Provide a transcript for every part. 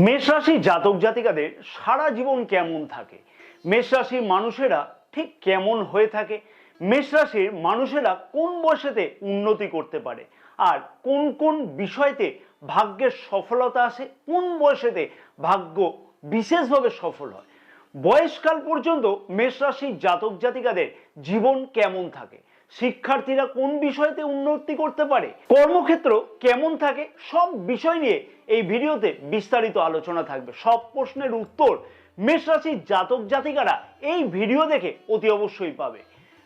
মেষ রাশি জাতক জাতিকাদের সারা জীবন কেমন থাকে, মেষ রাশির মানুষেরা ঠিক কেমন হয়ে থাকে, মেষ রাশির মানুষেরা কোন বয়সেতে উন্নতি করতে পারে, আর কোন কোন বিষয়তে ভাগ্যের সফলতা আসে, কোন বয়সেতে ভাগ্য বিশেষভাবে সফল হয়, বয়সকাল পর্যন্ত মেষ রাশির জাতক জাতিকাদের জীবন কেমন থাকে, শিক্ষার্থীরা কোন বিষয়তে উন্নতি করতে পারে, কর্মক্ষেত্র কেমন থাকে, সব বিষয় নিয়ে এই ভিডিওতে বিস্তারিত আলোচনা থাকবে। সব প্রশ্নের উত্তর মেষ রাশির জাতক জাতিকারা এই ভিডিও দেখে অতি অবশ্যই পাবে।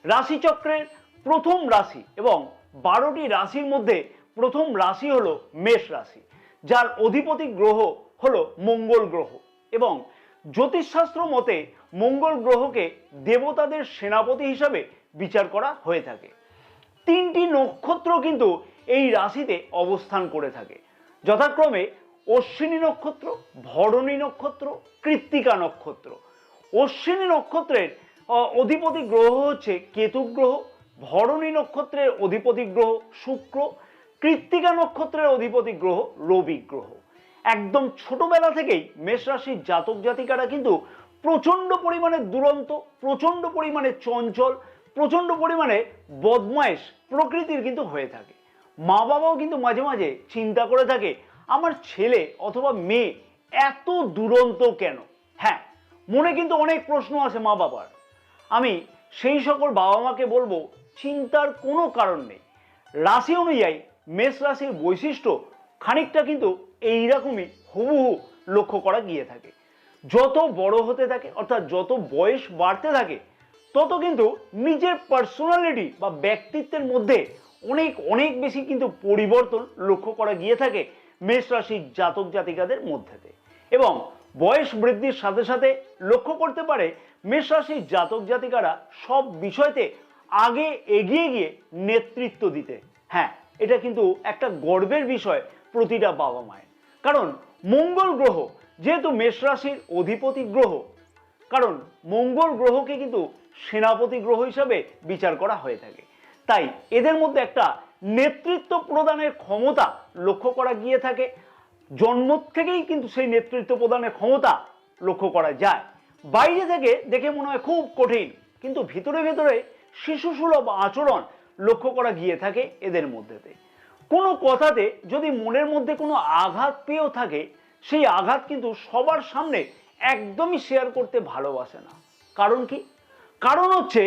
রাশিচক্রের প্রথম রাশি এবং 12টি রাশির মধ্যে প্রথম রাশি হলো মেষ রাশি, যার অধিপতি গ্রহ হলো মঙ্গল গ্রহ এবং জ্যোতিষশাস্ত্র মতে মঙ্গল গ্রহকে দেবতাদের সেনাপতি হিসাবে বিচার করা হয়ে থাকে। 3টি নক্ষত্র কিন্তু এই রাশিতে অবস্থান করে থাকে, যথাক্রমে অশ্বিনী নক্ষত্র, ভরণী নক্ষত্র, কৃত্তিকা নক্ষত্র। অশ্বিনী নক্ষত্রের অধিপতি গ্রহ হচ্ছে কেতু গ্রহ, ভরণী নক্ষত্রের অধিপতি গ্রহ শুক্র, কৃত্তিকা নক্ষত্রের অধিপতি গ্রহ রবি গ্রহ। একদম ছোটবেলা থেকেই মেষ রাশির জাতক জাতিকারা কিন্তু প্রচন্ড পরিমাণে দুরন্ত, প্রচন্ড পরিমাণে চঞ্চল, প্রচন্ড পরিমাণে বদমাইশ প্রকৃতির কিন্তু হয়ে থাকে। মা বাবাও কিন্তু মাঝে মাঝে চিন্তা করে থাকে আমার ছেলে অথবা মেয়ে এত দুরন্ত কেন। হ্যাঁ, মনে কিন্তু অনেক প্রশ্ন আছে মা বাবার। আমি সেই সকল বাবা মাকে বলবো চিন্তার কোনো কারণ নেই। রাশি অনুযায়ী মেষ রাশির বৈশিষ্ট্য খানিকটা কিন্তু এইরকমই হুবহু লক্ষ্য করা গিয়ে থাকে। যত বড় হতে থাকে অর্থাৎ যত বয়স বাড়তে থাকে তত কিন্তু নিজের পার্সোনালিটি বা ব্যক্তিত্বের মধ্যে অনেক অনেক বেশি কিন্তু পরিবর্তন লক্ষ্য করা গিয়ে থাকে মেষ রাশির জাতক জাতিকাদের মধ্যেতে। এবং বয়স বৃদ্ধির সাথে সাথে লক্ষ্য করতে পারে মেষ রাশির জাতক জাতিকারা সব বিষয়তে আগে এগিয়ে গিয়ে নেতৃত্ব দিতে। হ্যাঁ, এটা কিন্তু একটা গর্বের বিষয় প্রতিটা বাবা মায়ের, কারণ মঙ্গল গ্রহ যেহেতু মেষ রাশির অধিপতি গ্রহ, কারণ মঙ্গল গ্রহকে কিন্তু সেনাপতি গ্রহ হিসাবে বিচার করা হয়ে থাকে, তাই এদের মধ্যে একটা নেতৃত্ব প্রদানের ক্ষমতা লক্ষ্য করা গিয়ে থাকে। জন্ম থেকেই কিন্তু সেই নেতৃত্ব প্রদানের ক্ষমতা লক্ষ্য করা যায়। বাইরে থেকে দেখে মনে হয় খুব কঠিন, কিন্তু ভিতরে ভেতরে শিশুসুলভ আচরণ লক্ষ্য করা গিয়ে থাকে এদের মধ্যেতে। কোনো কথাতে যদি মনের মধ্যে কোনো আঘাত পেয়েও থাকে, সেই আঘাত কিন্তু সবার সামনে একদমই শেয়ার করতে ভালোবাসে না। কারণ কি? কারণ হচ্ছে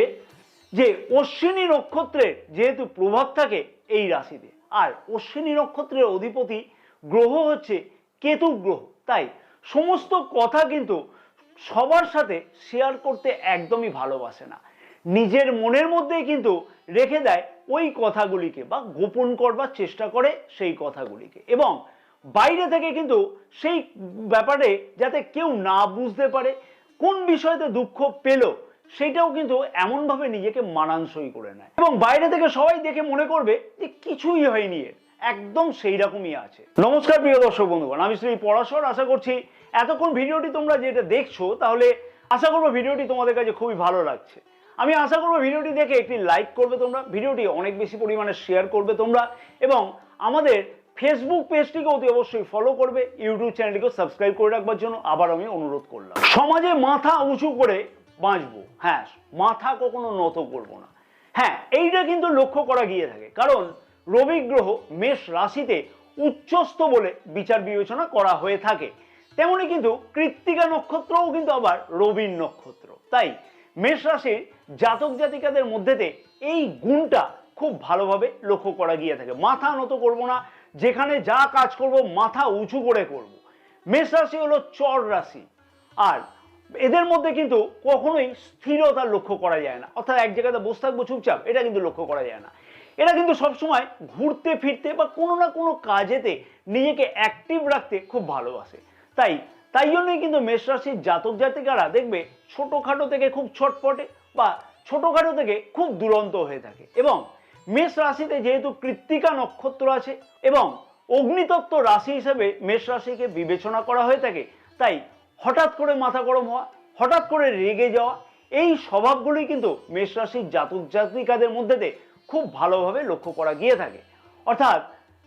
যে অশ্বিনী নক্ষত্রের যেহেতু প্রভাব থাকে এই রাশিতে, আর অশ্বিনী নক্ষত্রের অধিপতি গ্রহ হচ্ছে কেতু গ্রহ, তাই সমস্ত কথা কিন্তু সবার সাথে শেয়ার করতে একদমই ভালোবাসে না। নিজের মনের মধ্যেই কিন্তু রেখে দেয় ওই কথাগুলিকে বা গোপন করবার চেষ্টা করে সেই কথাগুলিকে, এবং বাইরে থেকে কিন্তু সেই ব্যাপারে যাতে কেউ না বুঝতে পারে কোন বিষয়তে দুঃখ পেল সেটাও কিন্তু এমনভাবে নিজেকে মানানসই করে নেয়, এবং বাইরে থেকে সবাই দেখে মনে করবে যে কিছুই হয়নি, একদম সেই রকমই আছে। নমস্কার প্রিয় দর্শক বন্ধুগণ, আমি শ্রী পরাশর। আশা করছি এতক্ষণ ভিডিওটি তোমরা যেটা দেখছো, তাহলে আশা করবো ভিডিওটি তোমাদের কাছে খুবই ভালো লাগছে। আমি আশা করবো ভিডিওটি দেখে একটি লাইক করবে তোমরা, ভিডিওটি অনেক বেশি পরিমাণে শেয়ার করবে তোমরা, এবং আমাদের ফেসবুক পেজটিকে অতি অবশ্যই ফলো করবে, ইউটিউব চ্যানেলটিকে সাবস্ক্রাইব করে রাখবার জন্য আবার আমি অনুরোধ করলাম। সমাজে মাথা উঁচু করে বাঁচবো, হ্যাঁ, মাথা কখনো নত করবো না। হ্যাঁ, এইটা কিন্তু লক্ষ্য করা গিয়ে থাকে, কারণ রবি গ্রহ মেষ রাশিতে উচ্চস্থ বলে বিচার বিবেচনা করা হয়ে থাকে। তেমনি কিন্তু কৃত্তিকা নক্ষত্রও কিন্তু আবার রবির নক্ষত্র, তাই মেষ রাশির জাতক জাতিকাদের মধ্যেতে এই গুণটা খুব ভালোভাবে লক্ষ্য করা গিয়ে থাকে। মাথা নত করব না, যেখানে যা কাজ করব মাথা উঁচু করে করব। মেষ রাশি হলো চর রাশি, আর এদের মধ্যে কিন্তু কখনোই স্থিরতা লক্ষ্য করা যায় না, অর্থাৎ এক জায়গাতে বসে থাকবো চুপচাপ, এটা কিন্তু লক্ষ্য করা যায় না। এরা কিন্তু সবসময় ঘুরতে ফিরতে বা কোনো না কোনো কাজেতে নিজেকে অ্যাক্টিভ রাখতে খুব ভালোবাসে। তাই জন্যই কিন্তু মেষ রাশির জাতক জাতিকারা দেখবে ছোটোখাটো থেকে খুব ছটপটে বা ছোটোখাটো থেকে খুব দুরন্ত হয়ে থাকে। এবং মেষ রাশিতে যেহেতু কৃত্তিকা নক্ষত্র আছে এবং অগ্নিতত্ত্ব রাশি হিসেবে মেষ রাশিকে বিবেচনা করা হয়ে থাকে, তাই হঠাৎ করে মাথা গরম হওয়া, হঠাৎ করে রেগে যাওয়া, এই স্বভাবগুলি কিন্তু মেষ রাশির জাতক জাতিকাদের মধ্যেতে খুব ভালোভাবে লক্ষ্য করা গিয়ে থাকে। অর্থাৎ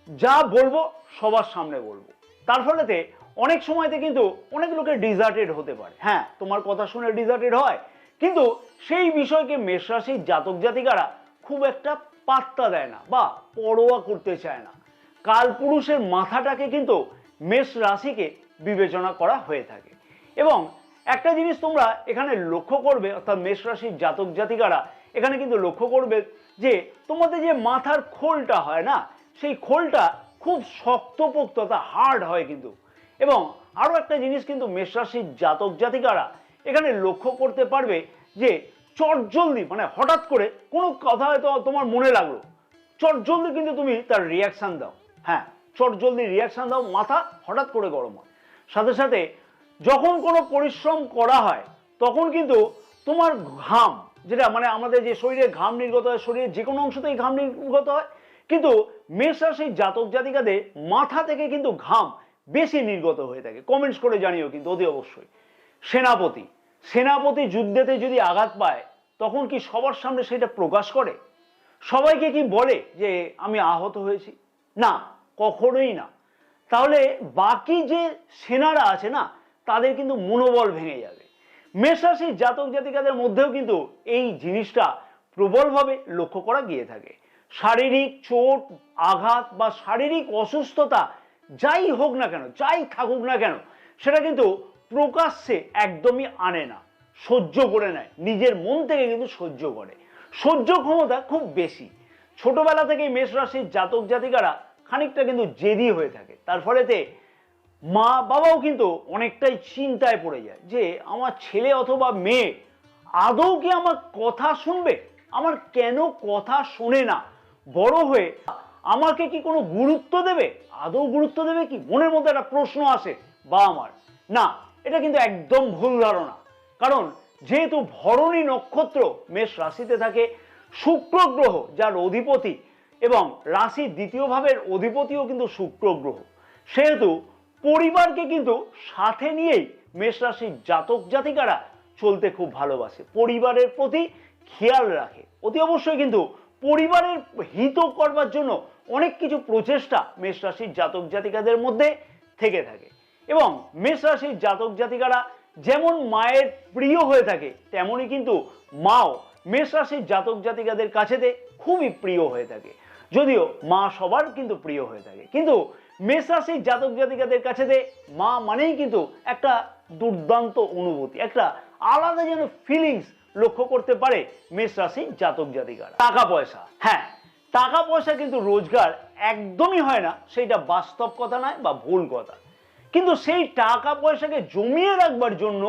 যা বলবো সবার সামনে বলবো, তার ফলেতে অনেক সময়তে কিন্তু অনেক লোকের ডিজার্টেড হতে পারে। হ্যাঁ, তোমার কথা শুনে ডিজার্টেড হয়, কিন্তু সেই বিষয়কে মেষ রাশির জাতক জাতিকারা খুব একটা পাত্তা দেয় না বা পরোয়া করতে চায় না। কালপুরুষের মাথাটাকে কিন্তু মেষ রাশিকে বিবেচনা করা হয়ে থাকে। এবং একটা জিনিস তোমরা এখানে লক্ষ্য করবে, অর্থাৎ মেষ রাশির জাতক জাতিকারা এখানে কিন্তু লক্ষ্য করবে যে তোমাদের যে মাথার খোলটা হয় না, সেই খোলটা খুব শক্তপোক্ত, তা হার্ড হয় কিন্তু। এবং আরও একটা জিনিস কিন্তু মেষ রাশির জাতক জাতিকারা এখানে লক্ষ্য করতে পারবে যে চটজলদি, মানে হঠাৎ করে কোনো কথা হয়তো তোমার মনে লাগলো, চটজলদি কিন্তু তুমি তার রিয়াকশান দাও। হ্যাঁ, চটজলদি রিয়াকশান দাও, মাথা হঠাৎ করে গরম হয়। সাথে সাথে যখন কোনো পরিশ্রম করা হয় তখন কিন্তু তোমার ঘাম, যেটা মানে আমাদের যে শরীরে ঘাম নির্গত হয়, শরীরের যে কোনো অংশতেই ঘাম নির্গত হয়, কিন্তু মেষ রাশির জাতক জাতিকাদের মাথা থেকে কিন্তু ঘাম বেশি নির্গত হয়ে থাকে। কমেন্টস করে জানিও কিন্তু অতি অবশ্যই। সেনাপতি যুদ্ধেতে যদি আঘাত পায় তখন কি সবার সামনে সেটা প্রকাশ করে? সবাইকে কি বলে যে আমি আহত হয়েছি? না, কখনোই না। তাহলে বাকি যে সেনারা আছে না, তাদের কিন্তু মনোবল ভেঙে যাবে। মেষ রাশির জাতক জাতিকাদের মধ্যেও কিন্তু এই জিনিসটা প্রবলভাবে লক্ষ্য করা গিয়ে থাকে। শারীরিক চোট, আঘাত বা শারীরিক অসুস্থতা যাই হোক না কেন, যাই থাকুক না কেন, সেটা কিন্তু প্রকাশ্যে একদমই আনে না, সহ্য করে নেয়, নিজের মন থেকে কিন্তু সহ্য করে। সহ্য ক্ষমতা খুব বেশি। ছোটবেলা থেকেই মেষ রাশির জাতক জাতিকারা খানিকটা কিন্তু জেদি হয়ে থাকে। তার ফলেতে মা বাবাও কিন্তু অনেকটাই চিন্তায় পড়ে যায় যে আমার ছেলে অথবা মেয়ে আদৌ কি আমার কথা শুনবে, আমার কেন কথা শোনে না, বড় হয়ে আমাকে কি কোনো গুরুত্ব দেবে, আদৌ গুরুত্ব দেবে কি, মনের মধ্যে একটা প্রশ্ন আসে বা আমার না। এটা কিন্তু একদম ভুল ধারণা। কারণ যেহেতু ভরণী নক্ষত্র মেষ রাশিতে থাকে, শুক্র গ্রহ যার অধিপতি এবং রাশির দ্বিতীয় ভাবের অধিপতিও কিন্তু শুক্র গ্রহ, সেহেতু পরিবারকে কিন্তু সাথে নিয়েই মেষ রাশির জাতক জাতিকারা চলতে খুব ভালোবাসে, পরিবারের প্রতি খেয়াল রাখে। অতি অবশ্যই কিন্তু পরিবারের হিত করবার জন্য অনেক কিছু প্রচেষ্টা মেষ রাশির জাতক জাতিকাদের মধ্যে থেকে থাকে। এবং মেষ রাশির জাতক জাতিকারা যেমন মায়ের প্রিয় হয়ে থাকে, তেমনই কিন্তু মাও মেষ রাশির জাতক জাতিকাদের কাছেতে খুবই প্রিয় হয়ে থাকে। যদিও মা সবার কিন্তু প্রিয় হয়ে থাকে, কিন্তু মেষ রাশির জাতক জাতিকাদের কাছেতে মা মানেই কিন্তু একটা দুর্দান্ত অনুভূতি, একটা আলাদা যেন ফিলিংস লক্ষ্য করতে পারে মেষ রাশির জাতক জাতিকারা। টাকা পয়সা, হ্যাঁ, টাকা পয়সা কিন্তু রোজগার একদমই হয় না, সেইটা বাস্তব কথা নয় বা ভুল কথা। কিন্তু সেই টাকা পয়সাকে জমিয়ে রাখবার জন্য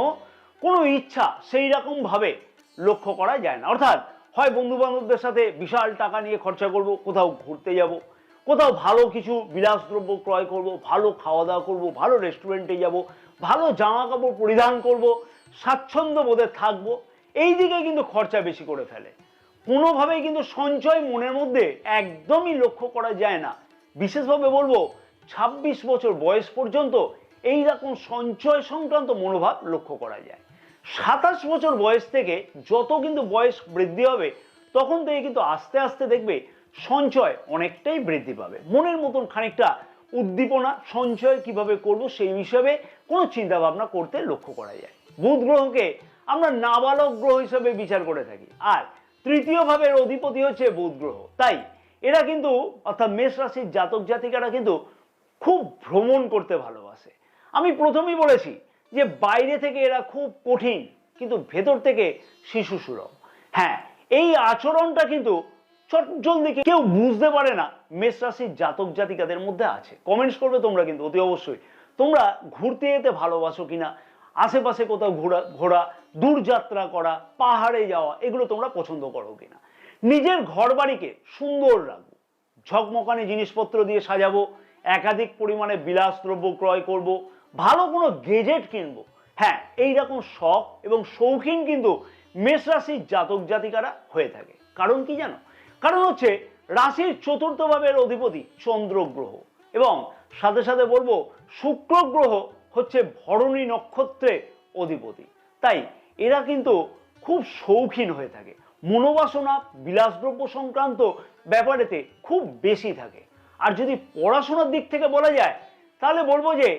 কোনো ইচ্ছা সেই রকম ভাবে লক্ষ্য করা যায় না। অর্থাৎ হয় বন্ধু বান্ধবদের সাথে বিশাল টাকা নিয়ে খরচা করব, কোথাও ঘুরতে যাব, কোথাও ভালো কিছু বিলাসদ্রব্য ক্রয় করব, ভালো খাওয়া দাওয়া করব, ভালো রেস্টুরেন্টে যাব, ভালো জামা কাপড় পরিধান করব, স্বাচ্ছন্দ্য বোধে থাকবো, এই দিকে কিন্তু খরচা বেশি করে ফেলে। কোনোভাবেই কিন্তু সঞ্চয় মনের মধ্যে একদমই লক্ষ্য করা যায় না। বিশেষভাবে বলবো 26 বছর বয়স পর্যন্ত এই রকম সঞ্চয় সংক্রান্ত মনোভাব লক্ষ্য করা যায়। 27 বছর বয়স থেকে যত কিন্তু বয়স বৃদ্ধি হবে, তখন থেকে কিন্তু আস্তে আস্তে দেখবে সঞ্চয় অনেকটাই বৃদ্ধি পাবে। মনের মতন খানিকটা উদ্দীপনা, সঞ্চয় কিভাবে করব সেই হিসাবে কোনো চিন্তা ভাবনা করতে লক্ষ্য করা যায়। বুধ গ্রহকে আমরা নাবালক গ্রহ হিসেবে বিচার করে থাকি, আর তৃতীয় ভাবের অধিপতি হচ্ছে বুধ গ্রহ। তাই এরা কিন্তু, অর্থাৎ মেষ রাশির জাতক জাতিকারা কিন্তু খুব ভ্রমণ করতে ভালোবাসে। আমি প্রথমেই বলেছি যে বাইরে থেকে এরা খুব কঠিন, কিন্তু ভেতর থেকে শিশু সুলভ। হ্যাঁ, এই আচরণটা কিন্তু চটজলদি কেউ বুঝতে পারে না মেষ রাশির জাতক জাতিকাদের মধ্যে আছে। কমেন্টস করবে তোমরা কিন্তু অতি অবশ্যই, তোমরা ঘুরতে যেতে ভালোবাসো কিনা, আশেপাশে কোথাও ঘোরা, দূর যাত্রা করা, পাহাড়ে যাওয়া, এগুলো তোমরা পছন্দ করো কিনা। নিজের ঘর বাড়িকে সুন্দর রাখবো, ঝকমকানি জিনিসপত্র দিয়ে সাজাবো, একাধিক পরিমাণে বিলাসদ্রব্য ক্রয় করব, ভালো কোনো গেজেট কিনবো। হ্যাঁ, এইরকম শখ এবং শৌখিন কিন্তু মেষ রাশির জাতক জাতিকারা হয়ে থাকে। কারণ কি জানো? কারণ হচ্ছে রাশির চতুর্থ ভাবের অধিপতি চন্দ্র গ্রহ, এবং সাথে সাথে বলবো শুক্র গ্রহ হচ্ছে ভরণী নক্ষত্রের অধিপতি। তাই এরা কিন্তু খুব শৌখিন হয়ে থাকে, মনোবাসনা বিলাসদ্রব্য সংক্রান্ত ব্যাপারেতে খুব বেশি থাকে। আর যদি পড়াশোনার দিক থেকে বলা যায়, তাহলে বলবো যে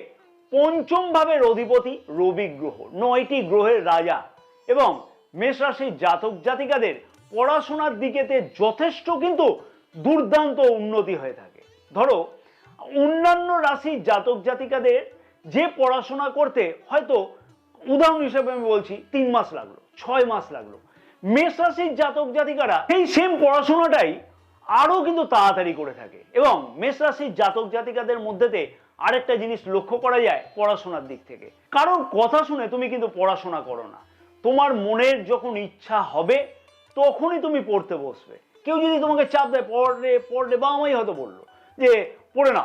পঞ্চম ভাবের অধিপতি রবি গ্রহ, 9টি গ্রহের রাজা, এবং মেষ রাশির জাতক জাতিকাদের পড়াশোনার দিকেতে যথেষ্ট কিন্তু দুর্দান্ত উন্নতি হয়ে থাকে। ধরো অন্যান্য রাশির জাতক জাতিকাদের যে পড়াশোনা করতে হয়তো, উদাহরণ হিসেবে আমি বলছি 3 মাস লাগলো, 6 মাস লাগলো, মেষ রাশির জাতক জাতিকারা এই সেম পড়াশোনাটাই আরো কিন্তু তাড়াতাড়ি করে থাকে। এবং মেষ রাশির জাতক জাতিকাদের মধ্যেতে আরেকটা জিনিস লক্ষ্য করা যায় পড়াশোনার দিক থেকে, কারণ কথা শুনে তুমি কিন্তু পড়াশোনা করো না। তোমার মনের যখন ইচ্ছা হবে তখনই তুমি পড়তে বসবে। কেউ যদি তোমাকে চাপ দেয় পড়ে পড়লে, বা আমায় হয়তো বললো যে পড়ে না,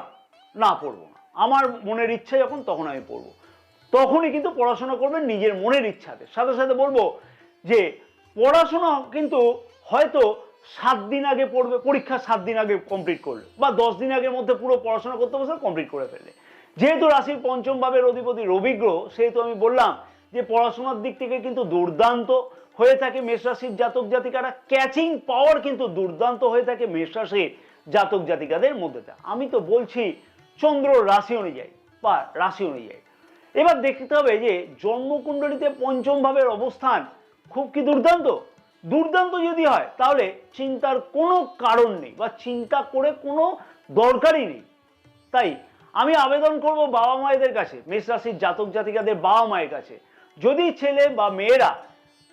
না পড়বো না, আমার মনের ইচ্ছা যখন তখন আমি পড়বো, তখনই কিন্তু পড়াশোনা করবেন নিজের মনের ইচ্ছাতে। সাথে সাথে বলবো যে পড়াশোনা কিন্তু হয়তো 7 দিন আগে পড়বে, পরীক্ষা 7 দিন আগে কমপ্লিট করলে, বা 10 দিন আগের মধ্যে পুরো পড়াশোনা করতে বসে কমপ্লিট করে ফেললে। যেহেতু রাশির পঞ্চম ভাবের অধিপতি রবি গ্রহ, সেহেতু আমি বললাম যে পড়াশোনার দিক থেকে কিন্তু দুর্দান্ত হয়ে থাকে মেষ রাশির জাতক জাতিকারা। ক্যাচিং পাওয়ার কিন্তু দুর্দান্ত হয়ে থাকে মেষ রাশির জাতক জাতিকাদের মধ্যে। আমি তো বলছি চন্দ্র রাশি অনুযায়ী বা রাশি অনুযায়ী। এবার দেখতে হবে যে জন্মকুণ্ডলিতে পঞ্চম ভাবের অবস্থান খুব কি দুর্দান্ত। দুর্দান্ত যদি হয় তাহলে চিন্তার কোনো কারণ নেই, বা চিন্তা করে কোনো দরকারই নেই। তাই আমি আবেদন করব বাবা মায়েদের কাছে, মেষ রাশির জাতক জাতিকাদের বাবা মায়ের কাছে, যদি ছেলে বা মেয়েরা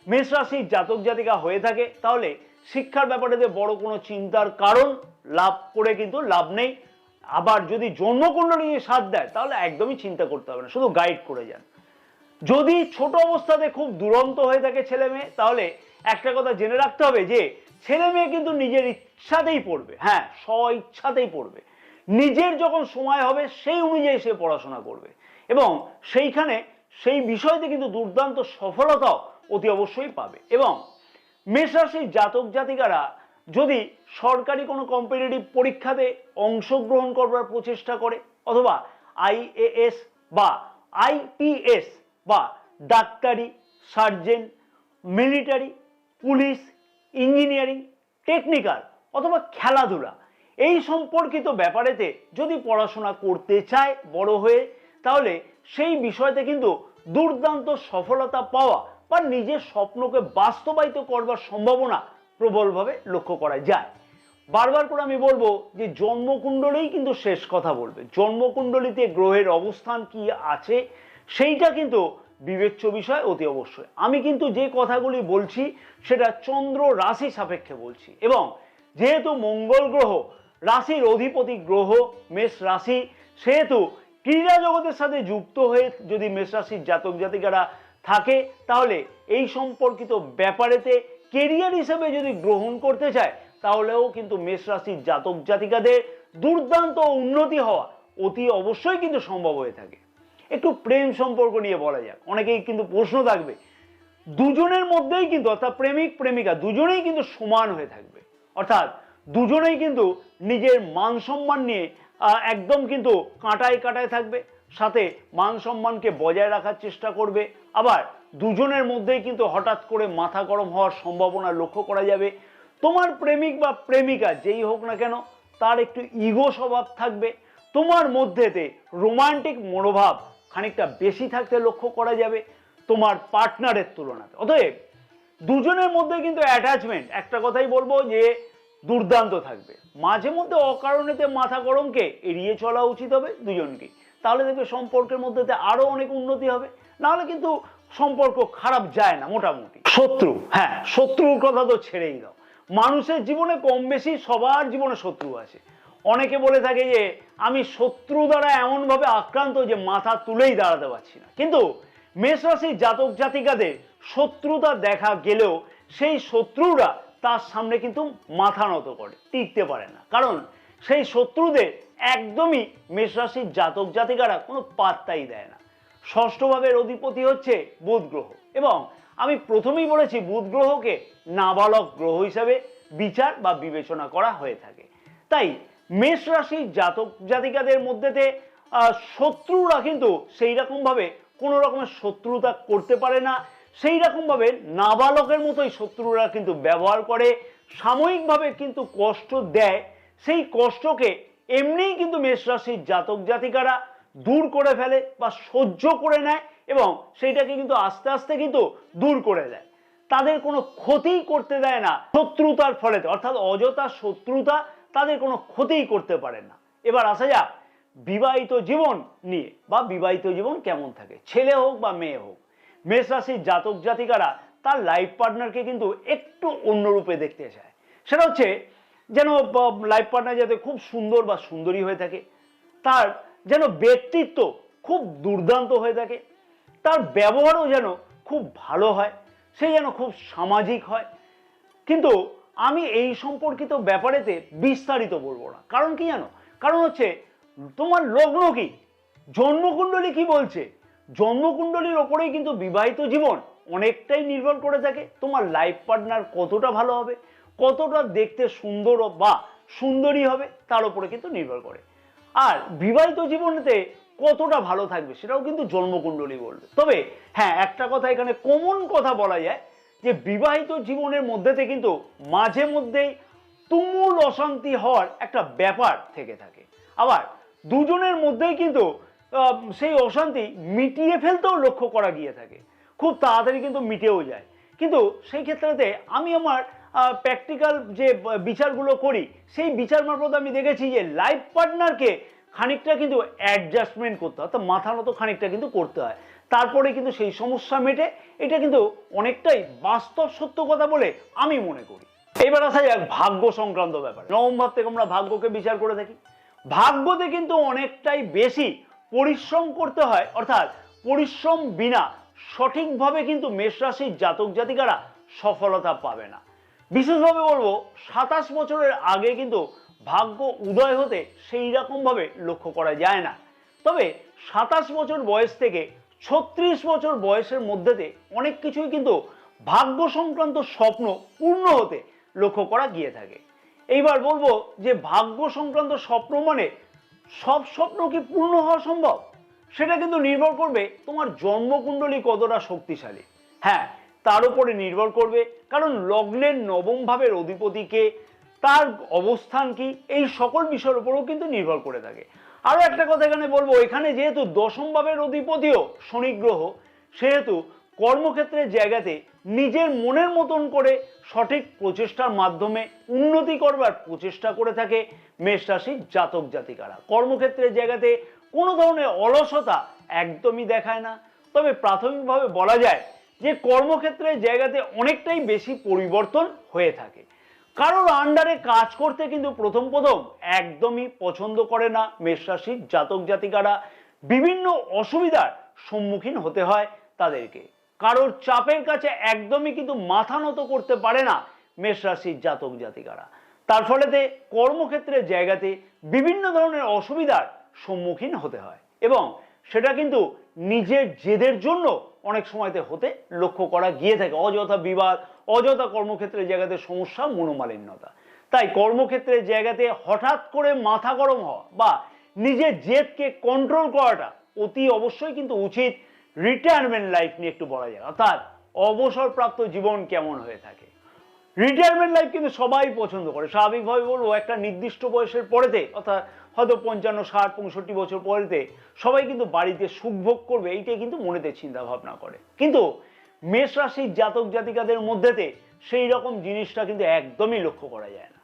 মেষ রাশির জাতক জাতিকা হয়ে থাকে তাহলে শিক্ষার ব্যাপারে বড় কোনো চিন্তার কারণ লাভ করে কিন্তু লাভ নেই। আবার যদি জন্মকুণ্ডলী সাথ দেয় তাহলে একদমই চিন্তা করতে হবে না, শুধু গাইড করে যান। যদি ছোট অবস্থাতে খুব দুরন্ত হয়ে থাকে ছেলে মেয়ে, তাহলে একটা কথা জেনে রাখতে হবে যে ছেলে মেয়ে কিন্তু নিজের ইচ্ছাতেই পড়বে, হ্যাঁ স্ব ইচ্ছাতেই পড়বে। নিজের যখন সময় হবে সেই অনুযায়ী সে পড়াশোনা করবে, এবং সেইখানে সেই বিষয়তে কিন্তু দুর্দান্ত সফলতাও অতি অবশ্যই পাবে। এবং মেষ রাশির জাতক জাতিকারা যদি সরকারি কোনো কম্পিটিটিভ পরীক্ষাতে অংশগ্রহণ করবার প্রচেষ্টা করে, অথবা IAS বা IPS বা ডাক্তারি, surgeon, military, police, engineering, technical অথবা খেলাধুলা এই সম্পর্কিত ব্যাপারেতে যদি পড়াশোনা করতে চায় বড় হয়ে, তাহলে সেই বিষয়তে কিন্তু দুর্দান্ত সফলতা পাওয়া বা নিজের স্বপ্নকে বাস্তবায়িত করবার সম্ভাবনা প্রবলভাবে লক্ষ্য করা যায়। বারবার করে আমি বলবো যে জন্মকুণ্ডলীই কিন্তু শেষ কথা বলবে। জন্মকুণ্ডলীতে গ্রহের অবস্থান কি আছে সেইটা কিন্তু বিবেচ্য বিষয় অতি অবশ্যই। আমি কিন্তু যে কথাগুলি বলছি সেটা চন্দ্র রাশি সাপেক্ষে বলছি, এবং যেহেতু মঙ্গল গ্রহ রাশির অধিপতি গ্রহ মেষ রাশি, সেহেতু ক্রীড়া জগতের সাথে যুক্ত হয়ে যদি মেষ রাশির জাতক জাতিকারা থাকে তাহলে এই সম্পর্কিত ব্যাপারেতে কেরিয়ার হিসেবে যদি গ্রহণ করতে চায় তাহলেও কিন্তু মেষ রাশির জাতক জাতিকাদের দুর্দান্ত উন্নতি হওয়া অতি অবশ্যই কিন্তু সম্ভব হয়ে থাকে। একটু প্রেম সম্পর্ক নিয়ে বলা যাক। অনেকেই কিন্তু প্রশ্ন থাকবে, দুজনের মধ্যেই কিন্তু অর্থাৎ প্রেমিক প্রেমিকা দুজনেই কিন্তু সমান হয়ে থাকবে, অর্থাৎ দুজনেই কিন্তু নিজের মান সম্মান নিয়ে একদম কিন্তু কাঁটায় কাঁটায় থাকবে, সাথে মান সম্মানকে বজায় রাখার চেষ্টা করবে। আবার দুজনের মধ্যেই কিন্তু হঠাৎ করে মাথা গরম হওয়ার সম্ভাবনা লক্ষ্য করা যাবে। তোমার প্রেমিক বা প্রেমিকা যেই হোক না কেন তার একটু ইগো স্বভাব থাকবে, তোমার মধ্যেতে রোমান্টিক মনোভাব খানিকটা বেশি থাকতে লক্ষ্য করা যাবে তোমার পার্টনারের তুলনায়। অতএব দুজনের মধ্যে কিন্তু অ্যাটাচমেন্ট, একটা কথাই বলবো যে দুর্দান্ত থাকবে। মাঝে মধ্যে অকারণেতে মাথা গরমকে এড়িয়ে চলা উচিত হবে দুজনকে, তাহলে দেখবে সম্পর্কের মধ্যে আরো অনেক উন্নতি হবে। নাহলে কিন্তু সম্পর্ক খারাপ যায় না মোটামুটি। শত্রু, হ্যাঁ শত্রুর কথা তো ছেড়েই দাও। মানুষের জীবনে কম বেশি সবার জীবনে শত্রু আছে। অনেকে বলে থাকে যে আমি শত্রু দ্বারা এমন ভাবে আক্রান্ত যে মাথা তুলেই দাঁড়াতে পারছি না, কিন্তু মেষ রাশির জাতক জাতিকাদের শত্রুতা দেখা গেলেও সেই শত্রুরা তার সামনে কিন্তু মাথা নত করে, টিকতে পারে না, কারণ সেই শত্রুদের একদমই মেষ রাশির জাতক জাতিকারা কোনো পাত্তাই দেয় না। ষষ্ঠ ভাবের অধিপতি হচ্ছে বুধ গ্রহ, এবং আমি প্রথমেই বলেছি বুধ গ্রহকে নাবালক গ্রহ হিসেবে বিচার বা বিবেচনা করা হয়ে থাকে। তাই মেষ রাশির জাতক জাতিকাদের মধ্যেতে শত্রুরা কিন্তু সেই রকম ভাবে কোনো রকমের শত্রুতা করতে পারে না, সেই রকম ভাবে নাবালকের মতোই শত্রুরা কিন্তু ব্যবহার করে, সাময়িকভাবে কিন্তু কষ্ট দেয়। সেই কষ্টকে এমনিই কিন্তু মেষ রাশির জাতক জাতিকারা দূর করে ফেলে বা সহ্য করে নেয় এবং সেইটাকে কিন্তু আস্তে আস্তে কিন্তু দূর করে দেয়। তাদের কোনো ক্ষতি করতে দেয় না শত্রুতার ফলেতে, অর্থাৎ অযথা শত্রুতা তাদের কোনো ক্ষতিই করতে পারে না। এবার আসা যাক বিবাহিত জীবন নিয়ে, বা বিবাহিত জীবন কেমন থাকে, ছেলে হোক বা মেয়ে হোক। মেষ রাশির জাতক জাতিকারা তার লাইফ পার্টনারকে কিন্তু একটু অন্যরূপে দেখতে চায়। সেটা হচ্ছে যেন লাইফ পার্টনার যাতে খুব সুন্দর বা সুন্দরী হয়ে থাকে, তার যেন ব্যক্তিত্ব খুব দুর্দান্ত হয়ে থাকে, তার ব্যবহারও যেন খুব ভালো হয়, সে যেন খুব সামাজিক হয়। কিন্তু আমি এই সম্পর্কিত ব্যাপারেতে বিস্তারিত বলবো না। কারণ কি জানো? কারণ হচ্ছে তোমার লগ্ন কি, জন্মকুণ্ডলী কি বলছে, জন্মকুণ্ডলীর ওপরেই কিন্তু বিবাহিত জীবন অনেকটাই নির্ভর করে থাকে। তোমার লাইফ পার্টনার কতটা ভালো হবে, কতটা দেখতে সুন্দর বা সুন্দরী হবে, তার উপরে কিন্তু নির্ভর করে। আর বিবাহিত জীবনেতে কতটা ভালো থাকবে সেটাও কিন্তু জন্মকুণ্ডলী বলবে। তবে হ্যাঁ, একটা কথা এখানে কমন কথা বলা যায় যে বিবাহিত জীবনের মধ্যেতে কিন্তু মাঝে মধ্যেই তুমুল অশান্তি হওয়ার একটা ব্যাপার থেকে থাকে। আবার দুজনের মধ্যেই কিন্তু সেই অশান্তি মিটিয়ে ফেলতেও লক্ষ্য করা গিয়ে থাকে, খুব তাড়াতাড়ি কিন্তু মিটেও যায়। কিন্তু সেই ক্ষেত্রেতে আমি আমার প্র্যাকটিক্যাল যে বিচারগুলো করি সেই বিচার মারফত আমি দেখেছি যে লাইফ পার্টনারকে খানিকটা কিন্তু অ্যাডজাস্টমেন্ট করতে হয়, অর্থাৎ মাথা মতো খানিকটা কিন্তু করতে হয়, তারপরে কিন্তু সেই সমস্যা মেটে। এটা কিন্তু অনেকটাই বাস্তব সত্য কথা বলে আমি মনে করি। এবার আসা যাক ভাগ্য সংক্রান্ত ব্যাপার। নবম ভাব থেকে আমরা ভাগ্যকে বিচার করে থাকি। ভাগ্যতে কিন্তু অনেকটাই বেশি পরিশ্রম করতে হয়, অর্থাৎ পরিশ্রম বিনা সঠিকভাবে কিন্তু মেষ রাশির জাতক জাতিকারা সফলতা পাবে না। বিশেষভাবে বলবো 27 বছরের আগে কিন্তু ভাগ্য উদয় হতে সেই রকম ভাবে লক্ষ্য করা যায় না। তবে 27 বছর বয়স থেকে 36 বছর বয়সের মধ্যেতে অনেক কিছুই কিন্তু ভাগ্য সংক্রান্ত স্বপ্ন পূর্ণ হতে লক্ষ্য করা গিয়ে থাকে। এইবার বলবো যে ভাগ্য সংক্রান্ত স্বপ্ন মানে সব স্বপ্ন কি পূর্ণ হওয়া সম্ভব? সেটা কিন্তু নির্ভর করবে তোমার জন্মকুণ্ডলী কতটা শক্তিশালী। হ্যাঁ, তার উপরে নির্ভর করবে, কারণ লগ্নের নবম ভাবের অধিপতিকে, তার অবস্থান কি, এই সকল বিষয়ের উপরেও কিন্তু নির্ভর করে থাকে। আরো একটা কথা এখানে বলবো, এখানে যেহেতু দশম ভাবের অধিপতিও শনি গ্রহ, সেহেতু কর্মক্ষেত্রের জায়গাতে নিজের মনের মতন করে সঠিক প্রচেষ্টার মাধ্যমে উন্নতি করবার প্রচেষ্টা করে থাকে মেষ রাশির জাতক জাতিকারা। কর্মক্ষেত্রের জায়গাতে কোনো ধরনের অলসতা একদমই দেখায় না। তবে প্রাথমিকভাবে বলা যায় যে কর্মক্ষেত্রের জায়গাতে অনেকটাই বেশি পরিবর্তন হয়ে থাকে। কারোর আন্ডারে কাজ করতে কিন্তু প্রথম একদমই পছন্দ করে না মেষ রাশির জাতক জাতিকারা। বিভিন্ন অসুবিধার সম্মুখীন হতে হয় তাদেরকে। কারোর চাপের কাছে একদমই কিন্তু মাথা নত করতে পারে না মেষ রাশির জাতক জাতিকারা। তার ফলেতে কর্মক্ষেত্রের জায়গাতে বিভিন্ন ধরনের অসুবিধার সম্মুখীন হতে হয়, এবং সেটা কিন্তু নিজের জেদের জন্য অনেক সময়তে হতে লক্ষ্য করা গিয়ে থাকে। অযথা বিবাদ, অযথা কর্মক্ষেত্রের জায়গাতে সমস্যা, মনোমালিন্যতা। তাই কর্মক্ষেত্রের জায়গাতে হঠাৎ করে মাথা গরম হওয়া বা নিজের জেদকে কন্ট্রোল করাটা অতি অবশ্যই কিন্তু উচিত। রিটায়ারমেন্ট লাইফ নিয়ে একটু বলা যায়, অর্থাৎ অবসরপ্রাপ্ত জীবন কেমন হয়ে থাকে। রিটায়ারমেন্ট লাইফ কিন্তু সবাই পছন্দ করে। স্বাভাবিকভাবে বলবো একটা নির্দিষ্ট বয়সের পরেতে, অর্থাৎ হয়তো 55, 60, 65 বছর পরেতে সবাই কিন্তু বাড়িতে সুখভোগ করবে, এইটাই কিন্তু মনেতে চিন্তা ভাবনা করে। কিন্তু মেষ রাশির জাতক জাতিকাদের মধ্যেতে সেই রকম জিনিসটা কিন্তু একদমই লক্ষ্য করা যায় না।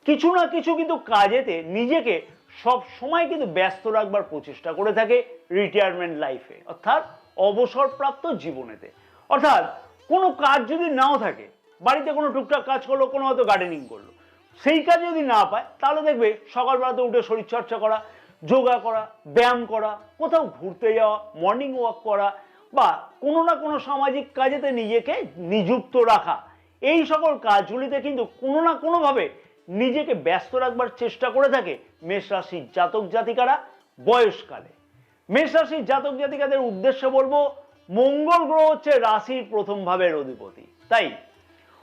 কিছু না কিছু কিন্তু কাজেতে নিজেকে সব সময় কিন্তু ব্যস্ত রাখবার প্রচেষ্টা করে থাকে রিটায়ারমেন্ট লাইফে, অর্থাৎ অবসরপ্রাপ্ত জীবনেতে। অর্থাৎ কোনো কাজ যদি নাও থাকে, বাড়িতে কোনো টুকটাক কাজ করলো, কোনো হয়তো গার্ডেনিং করলো, সেই কাজ যদি না পায় তাহলে দেখবে সকালবেলাতে উঠে শরীরচর্চা করা, যোগা করা, ব্যায়াম করা, কোথাও ঘুরতে যাওয়া, মর্নিং ওয়াক করা, বা কোনো না কোনো সামাজিক কাজেতে নিজেকে নিযুক্ত রাখা, এই সকল কাজগুলিতে কিন্তু কোনো না কোনোভাবে নিজেকে ব্যস্ত রাখবার চেষ্টা করে থাকে মেষ রাশির জাতক জাতিকারা বয়সকালে। মেষ রাশির জাতক জাতিকাদের উদ্দেশ্যে বলবো, মঙ্গল গ্রহ হচ্ছে রাশির প্রথম ভাবের অধিপতি। তাই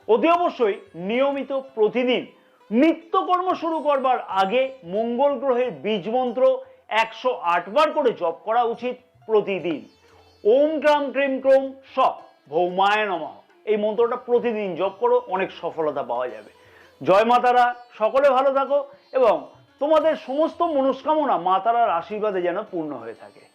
অতি অবশ্যই নিয়মিত প্রতিদিন নিত্যকর্ম শুরু করবার আগে মঙ্গল গ্রহের বীজ মন্ত্র 108 বার করে জপ করা উচিত প্রতিদিন। ওম ক্রাম ক্রিম ক্রোম স ভৌমায় নমঃ, এই মন্ত্রটা প্রতিদিন জপ করো, অনেক সফলতা পাওয়া যাবে। জয় মাতারা, সকলে ভালো থাকো এবং তোমাদের সমস্ত মনস্কামনা মা তারার আশীর্বাদে যেন পূর্ণ হয়ে থাকে।